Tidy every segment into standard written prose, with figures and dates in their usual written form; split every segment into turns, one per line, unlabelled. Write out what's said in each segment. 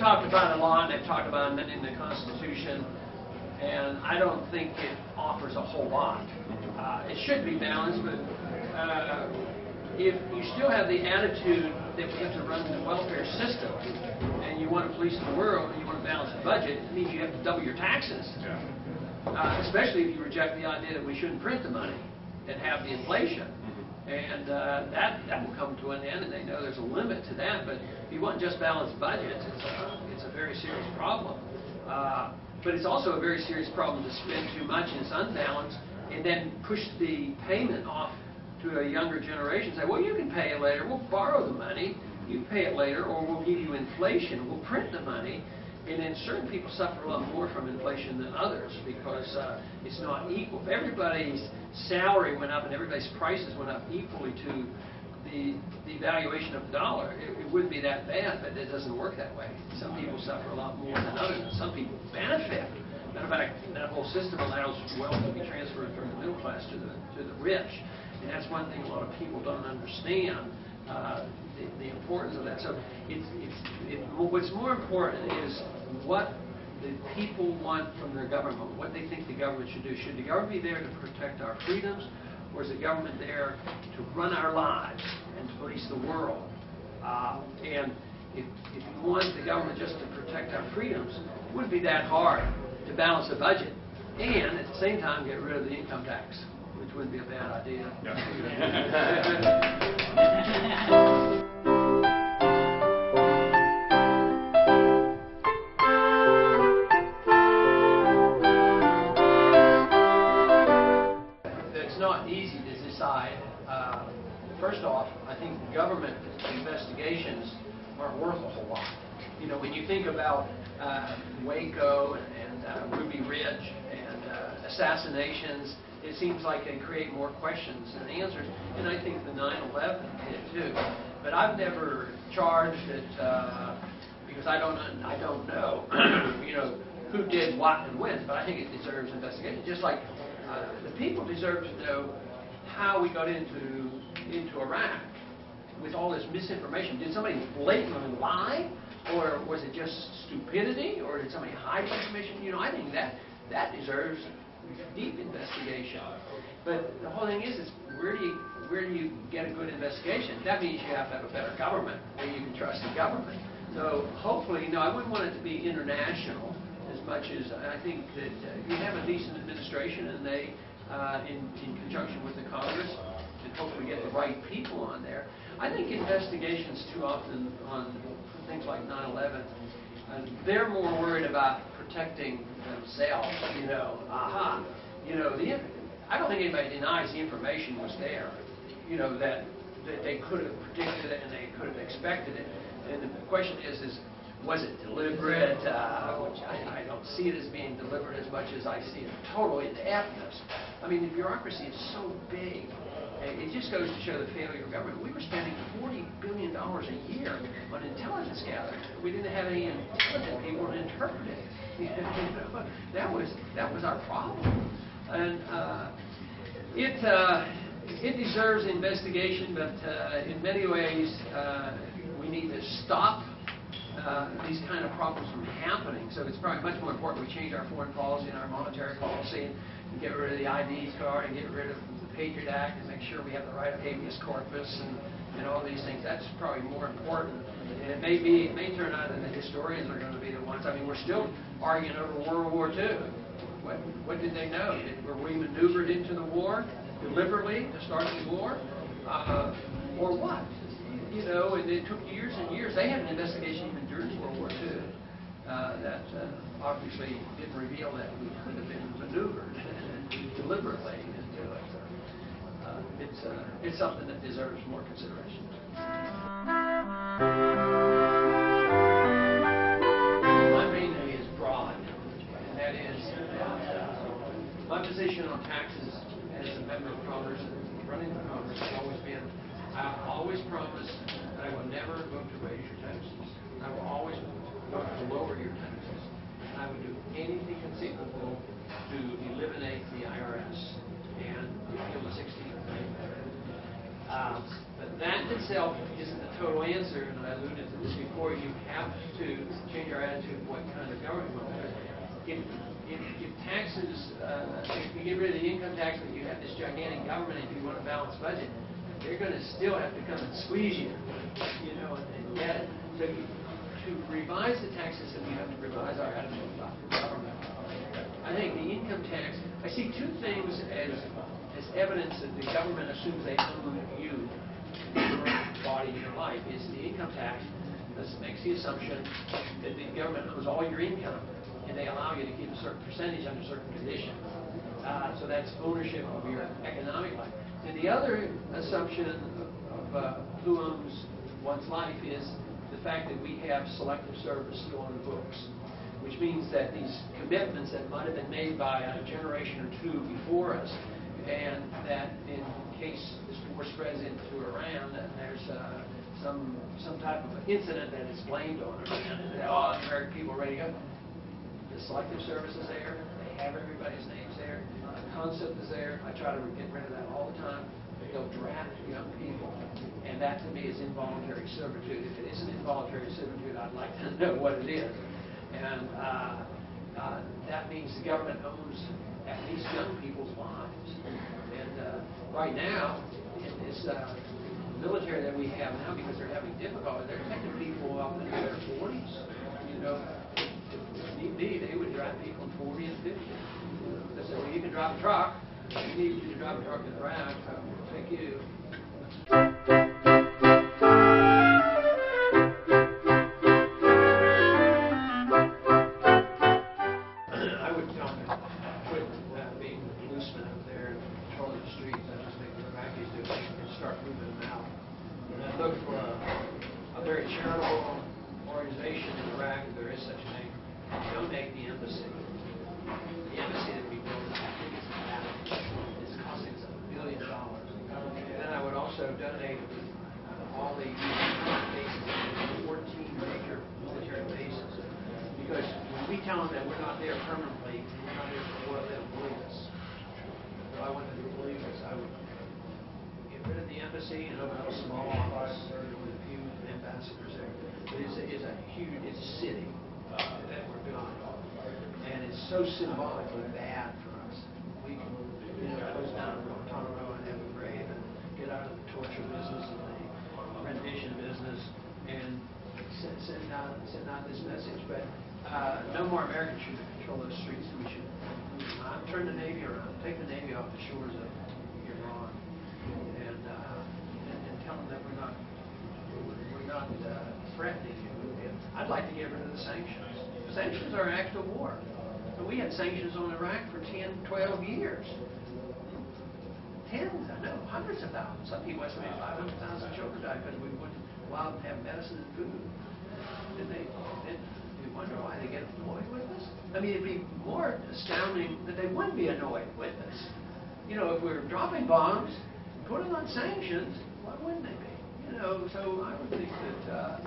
talked about it a lot, and they've talked about amending the Constitution, and I don't think it offers a whole lot. It should be balanced, but if you still have the attitude that we have to run the welfare system, and you want to police the world, and you want to balance the budget, it means you have to double your taxes. Especially if you reject the idea that we shouldn't print the money and have the inflation. And that will come to an end, and they know there's a limit to that. But if you want just balanced budgets, it's a very serious problem. But it's also a very serious problem to spend too much and it's unbalanced, and then push the payment off to a younger generation. Say, well, you can pay it later. We'll borrow the money. You pay it later, or we'll give you inflation. We'll print the money. And then certain people suffer a lot more from inflation than others because it's not equal. If everybody's salary went up and everybody's prices went up equally to the valuation of the dollar, it wouldn't be that bad, but it doesn't work that way. Some people suffer a lot more than others, and some people benefit. Matter of fact, that whole system allows wealth to be transferred from the middle class to the rich. And that's one thing a lot of people don't understand. The importance of that. So what's more important is what the people want from their government, what they think the government should do. Should the government be there to protect our freedoms, or is the government there to run our lives and to police the world? And if you want the government just to protect our freedoms, it wouldn't be that hard to balance the budget and at the same time get rid of the income tax, which wouldn't be a bad idea. It's not easy to decide. First off, I think government investigations aren't worth a whole lot. You know, when you think about Waco and Ruby Ridge and assassinations, it seems like they create more questions than answers, and I think the 9/11 did too. But I've never charged it because I don't know, you know, who did what and when. But I think it deserves investigation. Just like the people deserve to know how we got into Iraq with all this misinformation. Did somebody blatantly lie, or was it just stupidity, or did somebody hide information? You know, I think that deserves deep investigation. But the whole thing is where do you get a good investigation? That means you have to have a better government where you can trust the government. So hopefully, no, I wouldn't want it to be international as much as I think that if you have a decent administration and they, in conjunction with the Congress, and hopefully get the right people on there. I think investigations too often on things like 9/11, they're more worried about protecting themselves, you know, you know, I don't think anybody denies the information was there, you know, that they could have predicted it and they could have expected it. And the question is was it deliberate? Which I don't see it as being deliberate as much as I see it total ineptness. I mean, the bureaucracy is so big. It just goes to show the failure of government. We were spending $40 billion a year on intelligence gathering. We didn't have any intelligent people to interpret it. You know, that was our problem. And it deserves investigation, but in many ways we need to stop these kind of problems from happening. So it's probably much more important we change our foreign policy and our monetary policy and get rid of the ID card and get rid of the Patriot Act and make sure we have the right of habeas corpus and all these things. That's probably more important. And it may turn out that the historians are going to be the ones. I mean, we're still arguing over World War II. What did they know? Were we maneuvered into the war deliberately to start the war? Or what? You know, and it took years and years. They had an investigation even during World War II that obviously didn't reveal that we could have been maneuvered deliberately into it. It's something that deserves more consideration. My main thing is broad, and that is my position on taxes as a member of Congress and running for Congress has always been, I've always promised that I will never vote to raise your taxes. I will always vote to lower your taxes. And I would do anything conceivable to eliminate the IRS and repeal the 16th Amendment. But that itself isn't the total answer, and I alluded to this before. You have to change our attitude of what kind of government we want. If taxes, if you get rid of the income tax, but you have this gigantic government, if you want a balanced budget, they're going to still have to come and squeeze you, and get it. So to revise the tax system, you have to revise our attitude about the government. I think the income tax, I see two things as evidence that the government assumes they own you, your body, your life, is the income tax. This makes the assumption that the government owns all your income, and they allow you to keep a certain percentage under certain conditions. So that's ownership of your economic life. And the other assumption of who owns one's life is the fact that we have selective service still on the books, which means that these commitments that might have been made by a generation or two before us, and that in case this war spreads into Iran, and there's some type of incident that is blamed on Iran, and the American people are ready to go. The selective service is there. They have everybody's names there. The concept is there. I try to get rid of that all the time. They'll draft young people, and that to me is involuntary servitude. If it isn't involuntary servitude, I'd like to know what it is. And that means the government owns at least young people's lives. And right now, in this military that we have now, because they're having difficulty, they're taking people up into their 40s. If need be, they would drive people in 40 and 50. They say, well, you can drive a truck. We need you to drive a truck in Iraq, so we'll take you. I would tell them to quit being the policeman up there and patrolling the streets. I just think the Iraqis do it and start moving them out. And I look for a very charitable organization in Iraq, if there is such a thing, donate the embassy. The embassy that we built, I think it's costing us $1 billion. And then I would also donate all the bases, 14 major military bases, because when we tell them that we're not there permanently, we're not there for oil, they don't believe us. If I wanted to believe us, I would get rid of the embassy and open up a small office with a few ambassadors there. But it's a huge, it's a city that we're building, and it's so symbolically bad for us. We can, close down Guantanamo and Abu Ghraib and get out of the torture business and the rendition business and send out this message. But no more Americans should control those streets. We should turn the Navy around, take the Navy off the shores of Iran, and tell them that we're not threatening you. I'd like to get rid of the sanctions. Sanctions are an act of war. So we had sanctions on Iraq for 10, 12 years. Tens, I know, hundreds of thousands. Some people estimate 500,000 children died because we wouldn't allow them to have medicine and food. And we wonder why they get annoyed with us. I mean, it'd be more astounding that they wouldn't be annoyed with us. If we were dropping bombs, putting on sanctions, why wouldn't they be? So I would think that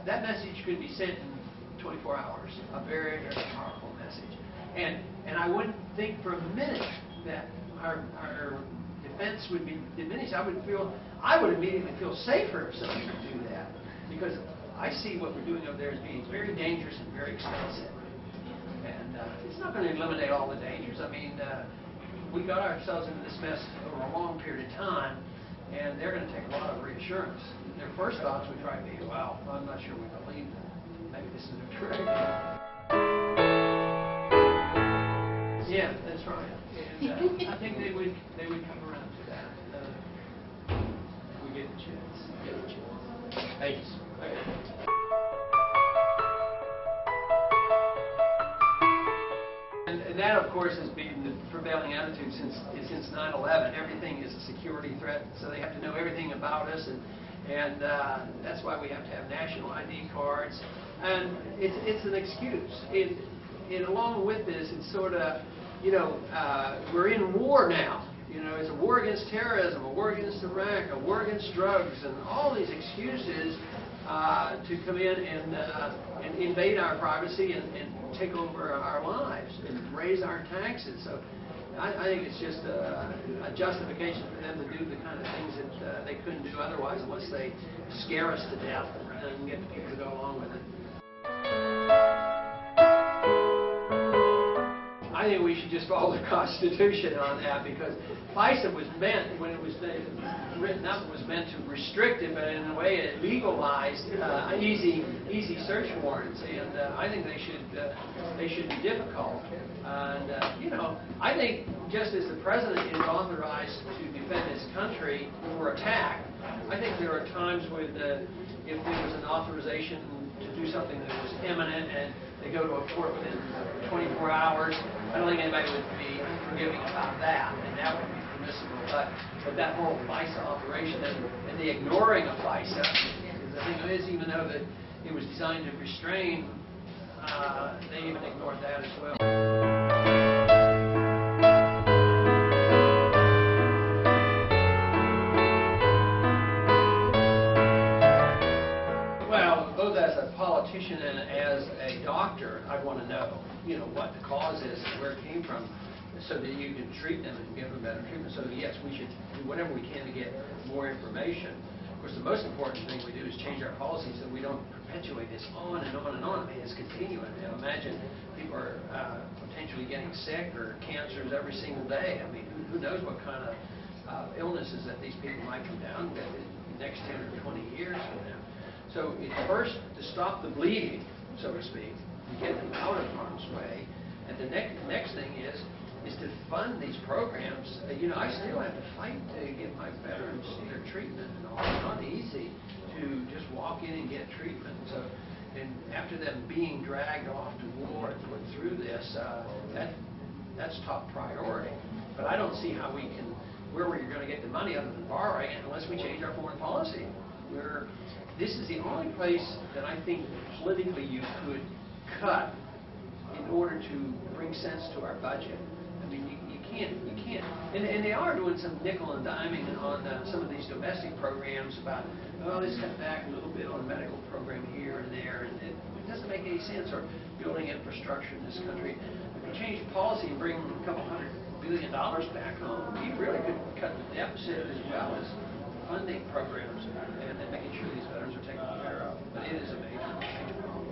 that message could be sent in 24 hours, a very, very powerful message. And I wouldn't think for a minute that our defense would be diminished. I would immediately feel safer if somebody would do that, because I see what we're doing over there as being very dangerous and very expensive. And it's not going to eliminate all the dangers. I mean, we got ourselves into this mess over a long period of time, and they're going to take a lot of reassurance. Their first thoughts would try to be, well, I'm not sure we believe them. Maybe this is a trick. Yeah, that's right. And I think they would come around to that. If we get the chance. Thanks. And that, of course, has been the prevailing attitude since 9/11. Everything is a security threat, so they have to know everything about us, and that's why we have to have national ID cards. And it's an excuse. And along with this, it's sort of, we're in war now. It's a war against terrorism, a war against Iraq, a war against drugs, and all these excuses to come in and invade our privacy and take over our lives and raise our taxes. So I think it's just a justification for them to do the kind of things that they couldn't do otherwise unless they scare us to death and get the people to go along with it. I think we should just follow the Constitution on that, because FISA was meant, when it was written up, it was meant to restrict it, but in a way it legalized easy search warrants, and I think they should be difficult. And you know, I think just as the president is authorized to defend his country for attack, I think there are times when if there was an authorization to do something that was imminent and they go to a court within 24 hours, I don't think anybody would be forgiving about that, and that would be permissible. But that whole FISA operation and the ignoring of FISA, because the thing is, even though that it was designed to restrain, they even ignored that as well. Well, both as a politician and as a doctor, I want to know, what the cause is and where it came from, so that you can treat them and give them better treatment. So yes, we should do whatever we can to get more information. Of course, the most important thing we do is change our policies so we don't perpetuate this on and on and on. I mean, it's continuing. Imagine people are potentially getting sick or cancers every single day. I mean, who knows what kind of illnesses that these people might come down with in the next 10 or 20 years from now. So it's first to stop the bleeding, so to speak, and get them out of harm's way. And the next thing is to fund these programs. I still have to fight to get my veterans their treatment and all. It's not easy to just walk in and get treatment. So, and after them being dragged off to war and put through this, that's top priority. But I don't see how where we're going to get the money other than borrowing unless we change our foreign policy. This is the only place that I think politically you could cut in order to bring sense to our budget. I mean, you can't. And they are doing some nickel and diming on some of these domestic programs about, let's cut back a little bit on a medical program here and there, and it doesn't make any sense. Or building infrastructure in this country. If we change policy and bring a couple $100 billion back home, we really could cut the deficit as well as funding programs and making sure these veterans are taken care of. But it is a major problem.